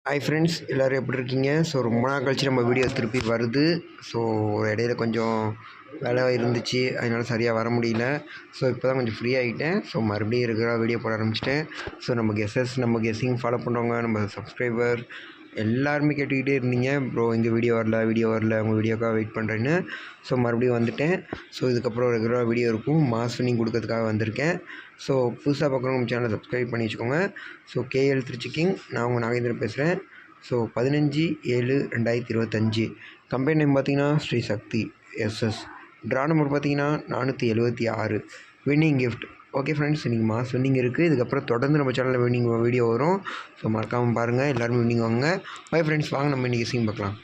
Hi friends, எல்லோரும் எப்படி இருக்கீங்க? ஸோ ரொம்ப நாள் கழிச்சு நம்ம வீடியோ திருப்பி வருது. ஸோ இடையில கொஞ்சம் வேலை இருந்துச்சு, அதனால் சரியாக வர முடியல. ஸோ இப்போ தான் கொஞ்சம் ஃப்ரீ ஆகிட்டேன். ஸோ மறுபடியும் ரெகுலராக வீடியோ போட ஆரம்பிச்சிட்டேன். ஸோ நம்ம கெஸ்ஸிங் ஃபாலோ பண்ணுறவங்க, நம்ம சப்ஸ்கிரைபர் எல்லாருமே கேட்டுக்கிட்டே இருந்தீங்க, ப்ரோ எங்கள் வீடியோ வரல உங்கள் வீடியோக்காக வெயிட் பண்ணுறேன்னு. ஸோ மறுபடியும் வந்துட்டேன். ஸோ இதுக்கப்புறம் ரெகுலராக வீடியோ இருக்கும், மாஸ் வின்னிங் கொடுக்கறதுக்காக வந்திருக்கேன். ஸோ புதுசாக பார்க்குறவங்க நம்ம சேனலை சப்ஸ்கிரைப் பண்ணி வச்சுக்கோங்க. ஸோ கேஎல் திருச்சி கிங், நான் உங்கள் நாகேந்திரன் பேசுகிறேன். ஸோ 15/7/2025 கம்பெனி நேம் பார்த்தீங்கன்னா ஸ்ரீ சக்தி எஸ்எஸ். ட்ரா நம்பர் பார்த்தீங்கன்னா 476. Winning gift. ஓகே ஃப்ரெண்ட்ஸ், இன்றைக்கி மாஸ் வின்னிங் இருக்குது. இதுக்கப்புறம் தொடர்ந்து நம்ம சேனலில் வின்னிங் வீடியோ வரும். ஸோ மறக்காமல் பாருங்கள், எல்லோருமே வின்னிங் வாங்க. ஓகே ஃப்ரெண்ட்ஸ், வாங்க நம்ம இன்றைக்கி சீன் பார்க்கலாம்.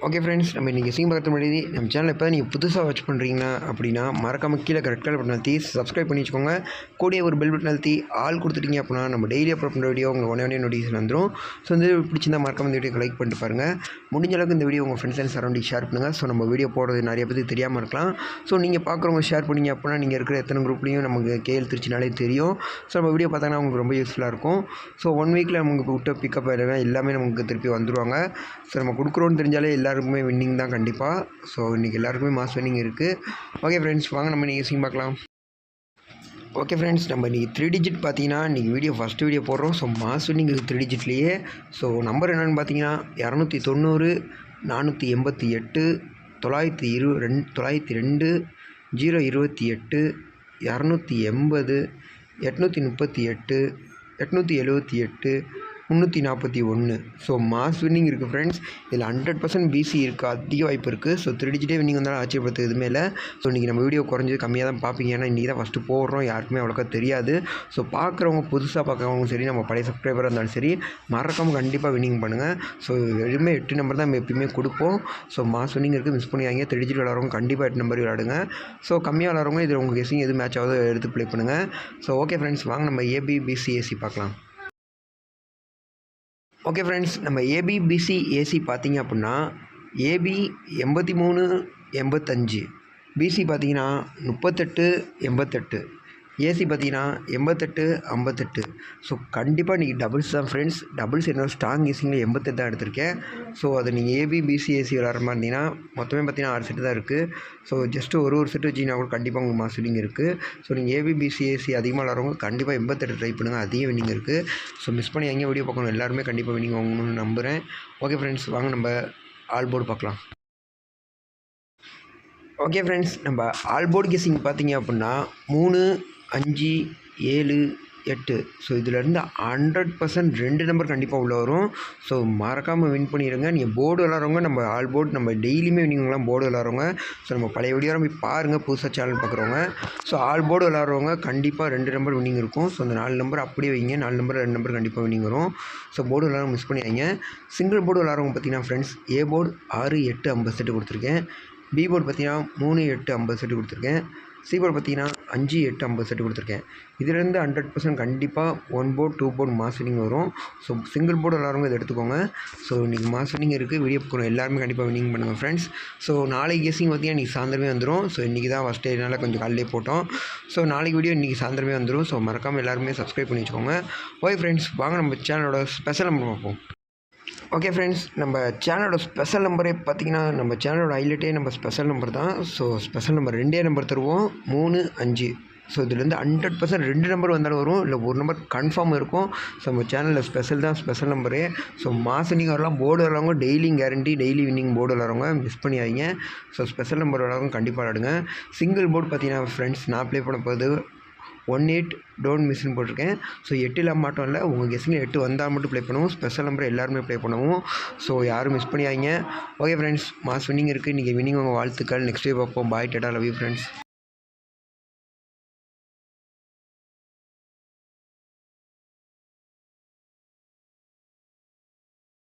ஓகே ஃப்ரெண்ட்ஸ், நம்ம இன்றைக்கி சீன் பார்க்கறது முன்னாடி நம்ம சேனல் இப்போ நீங்கள் புதுசாக வாட்ச் பண்ணுறீங்கன்னா அப்படின்னா மறக்காமல் கீழே ரெட் கலர் பட்டன் அழுத்தி சப்ஸ்கிரைப் பண்ணி வச்சுக்கோங்க. கூடிய ஒரு பெல் பட்டன் அழுத்தி ஆல் கொடுத்துட்டீங்க அப்படின்னா நம்ம டெய்லி அப்லோட் பண்ணுற வீடியோ உங்களுக்கு உடனே நோட்டிஃபிகேஷன் வந்துடும். ஸோ இந்த வீடியோ பிடிச்சிருந்தால் மறக்காம இந்த வீடியோ லைக் பண்ணிட்டு பாருங்கள். முடிஞ்ச அளவுக்கு இந்த வீடியோ உங்கள் ஃப்ரெண்ட்ஸ் அண்ட் சரௌண்டிங் ஷேர் பண்ணுங்கள். ஸோ நம்ம வீடியோ போடுறது நிறைய பேருக்கு தெரியாமல் இருக்கலாம். ஸோ நீங்கள் பார்க்குறவங்க ஷேர் பண்ணிங்க அப்படின்னா நீங்கள் இருக்கிற எத்தனை குரூப்லேயும் நமக்கு கேஎல் திருச்சினாலே தெரியும். ஸோ நம்ம வீடியோ பார்த்தாங்கன்னா உங்களுக்கு ரொம்ப யூஸ்ஃபுல்லாக இருக்கும். ஸோ 1 வீக்கில் நமக்கு விட்ட பிக்கப் எல்லாமே நமக்கு திருப்பி வந்துடுவாங்க. ஸோ நம்ம கொடுக்குறோன்னு தெரிஞ்சாலே எல்லாருக்குமே வின்னிங் தான் கண்டிப்பாக. ஸோ இன்றைக்கி எல்லாருக்குமே மாஸ் வின்னிங் இருக்குது. ஓகே ஃப்ரெண்ட்ஸ், வாங்க நம்ம இன்றைக்கி சீன் பார்க்கலாம். ஓகே ஃப்ரெண்ட்ஸ், நம்ம இன்றைக்கி 3 டிஜிட் பார்த்தீங்கன்னா இன்றைக்கி ஃபஸ்ட்டு வீடியோ போடுறோம். ஸோ மாஸ் வின்னிங் 3 டிஜிட்லேயே. ஸோ நம்பர் என்னென்னு பார்த்தீங்கன்னா 290, 488, 902, 028, 280, 838, 878, 341. ஸோ மாஸ் வின்னிங் இருக்குது ஃப்ரெண்ட்ஸ். இதில் 100% பிசி இருக்குது, அதிக வாய்ப்பு இருக்குது. ஸோ 3 டிஜிட்டே வின்னிங் வந்தாலும் ஆச்சரியப்படுத்து எதுவுமே இல்லை. ஸோ இன்றைக்கி நம்ம வீடியோ குறைஞ்சது கம்மியாக தான் பார்ப்பீங்க, ஏன்னா இன்றைக்கி தான் ஃபஸ்ட்டு போடுறோம், யாருக்குமே அவ்வளோக்கா தெரியாது. ஸோ பார்க்குறவங்க புதுசாக பார்க்குறவங்க சரி, நம்ம பழைய சப்ஸ்கிரைபராக இருந்தாலும் சரி, மறக்காமல் கண்டிப்பாக வின்னிங் பண்ணுங்கள். ஸோ எதுவுமே 8 நம்பர் தான் நம்ம எப்பயுமே கொடுப்போம். ஸோ மாஸ் வின்னிங் இருக்குது, மிஸ் பண்ணியாங்க. 3 டிஜிட் விளாட்றவங்க கண்டிப்பாக 8 நம்பர் விளாடுங்க. ஸோ கம்மியாக விளாட்றவங்க இதில் உங்கள் கெஸ்ஸிங் எது மேட்ச் ஆகுதோ எடுத்து ப்ளே பண்ணுங்கள். ஸோ ஓகே ஃப்ரெண்ட்ஸ், வாங்க நம்ம ஏபிபிசிஏசி பார்க்கலாம். ஓகே ஃப்ரெண்ட்ஸ், நம்ம ஏபிபிசி ஏசி பார்த்தீங்க அப்படின்னா ஏபி 8385, பிசி பார்த்தீங்கன்னா 3888, ஏசி பார்த்தீங்கன்னா 8858. ஸோ கண்டிப்பாக நீங்கள் டபுள்ஸ் தான் ஃப்ரெண்ட்ஸ். டபுள்ஸ் என்னோட ஸ்ட்ராங் கெஸ்ஸிங்கில் 88 தான் எடுத்திருக்கேன். ஸோ அது நீங்கள் ஏபிபிசி ஏசி விளாட்ற மாதிரி இருந்தீங்கன்னா மொத்தமே பார்த்தீங்கன்னா 6 செட்டு தான் இருக்குது. ஸோ ஜஸ்ட்டு ஒரு செட்டு வச்சிங்கன்னா கூட கண்டிப்பாக உங்களுக்கு மாஸ் வின்னிங் இருக்குது. ஸோ நீங்கள் ஏபிபிசி ஏசி அதிகமாக விளாட்றவங்க கண்டிப்பாக 88 ட்ரை பண்ணுங்கள், அதிக வின்னிங் இருக்குது. ஸோ மிஸ் பண்ணி எங்கே வீடியோ பார்க்கணும், எல்லாருமே கண்டிப்பாக வின்னிங் வாங்கணும்னு நம்புகிறேன். ஓகே ஃப்ரெண்ட்ஸ், வாங்க நம்ம ஆல் போர்டு பார்க்கலாம். ஓகே ஃப்ரெண்ட்ஸ், நம்ம ஆல் போர்டு கெஸ்ஸிங் பார்த்தீங்க அப்படின்னா 3, 5, 7, 8. ஸோ இதிலேருந்து 100% 2 நம்பர் கண்டிப்பாக உள்ள வரும். ஸோ மறக்காமல் வின் பண்ணிடுங்க. நீங்கள் போர்டு விளாட்றவங்க, நம்ம ஆல் போர்டு நம்ம டெய்லியுமே வின்னிங்லாம் போர்டு விளாட்றவங்க. ஸோ நம்ம பழைய வீடியோ போய் பாருங்கள், புதுசாக சேனல் பார்க்குறவங்க. ஸோ ஆல் போர்டு விளாட்றவங்க கண்டிப்பாக 2 நம்பர் வின்னிங் இருக்கும். ஸோ அந்த 4 நம்பர் அப்படியே வைங்க, 4 நம்பர் 2 நம்பர் கண்டிப்பாக வின்னிங் வரும். ஸோ போர்டு விளாட்றவங்க மிஸ் பண்ணியாங்க. சிங்கிள் போர்டு விளாட்றவங்க பார்த்தீங்கன்னா ஃப்ரெண்ட்ஸ், ஏ போர்டு 6, 8, 50 செட்டு கொடுத்துருக்கேன். பி போர்டு பார்த்தீங்கன்னா 3, 8, 50 செட்டு கொடுத்துருக்கேன். சி போர்டு பார்த்தீங்கன்னா 5, 8, 50 செட்டு கொடுத்துருக்கேன். இதிலேருந்து 100% கண்டிப்பாக 1 போர்டு 2 போர்டு மாஸ் வின்னிங் வரும். ஸோ சிங்கிள் போர்டு விளாட்றவங்க இதை எடுத்துக்கோங்க. ஸோ இன்றைக்கி மாஸ் வின்னிங் இருக்குது, வீடியோ போகணும் எல்லாருமே கண்டிப்பாக வின்னிங் பண்ணுங்கள் ஃப்ரெண்ட்ஸ். ஸோ நாளைக்கு கெஸ்ஸிங் பார்த்தீங்கன்னா இன்றைக்கி சாயந்தரமே வந்துடும். ஸோ இன்றைக்கி தான் ஃபஸ்ட் டேனால கொஞ்சம் காலையிலே போட்டோம். ஸோ நாளைக்கு வீடியோ இன்றைக்கி சாயந்தரமே வந்துடும். ஸோ மறக்காமல் எல்லாருமே சப்ஸ்கிரைப் பண்ணி வச்சுக்கோங்க. ஓகே ஃப்ரெண்ட்ஸ், வாங்க நம்ம சேனலோட ஸ்பெஷல் நம்பர் பார்ப்போம். ஓகே ஃப்ரெண்ட்ஸ், நம்ம சேனலோட ஸ்பெஷல் நம்பரே பார்த்திங்கன்னா நம்ம சேனலோட ஹைலைட்டே நம்ம ஸ்பெஷல் நம்பர் தான். ஸோ ஸ்பெஷல் நம்பர் 2 நம்பர் தருவோம், 3, 5. ஸோ இதுலேருந்து 100% 2 நம்பர் வந்தாலும் வரும், இல்லை ஒரு நம்பர் கன்ஃபார்ம் இருக்கும். ஸோ நம்ம சேனலில் ஸ்பெஷல் தான் ஸ்பெஷல் நம்பரே. ஸோ மாஸ் வின்னிங் வரலாம், போர்டு விளாட்றவங்க டெய்லியும் கேரண்டி, டெய்லி வின்னிங் போர்டு விளாட்றவங்க மிஸ் பண்ணியாதீங்க. ஸோ ஸ்பெஷல் நம்பர் விளாட்றவங்க கண்டிப்பாக விளாடுங்க. சிங்கிள் போர்டு பார்த்தீங்கன்னா ஃப்ரெண்ட்ஸ், நான் ப்ளே பண்ண போது 18 டோன்ட் மிஸ்ன்னு போட்டிருக்கேன். ஸோ 8 மாட்டோம் இல்லை, உங்கள் கெஸ்ஸிங்கில் 8 வந்தால் மட்டும் ப்ளே பண்ணுவோம். ஸ்பெஷல் நம்பர் எல்லாருமே ப்ளே பண்ணுவோம். ஸோ யாரும் மிஸ் பண்ணியாதீங்க. ஓகே ஃப்ரெண்ட்ஸ், மாஸ் வின்னிங் இருக்குது. இன்றைக்கி வின்னிங் உங்கள் வாழ்த்துக்கள். நெக்ஸ்ட் டே பார்ப்போம். Bye, tata, love you friends.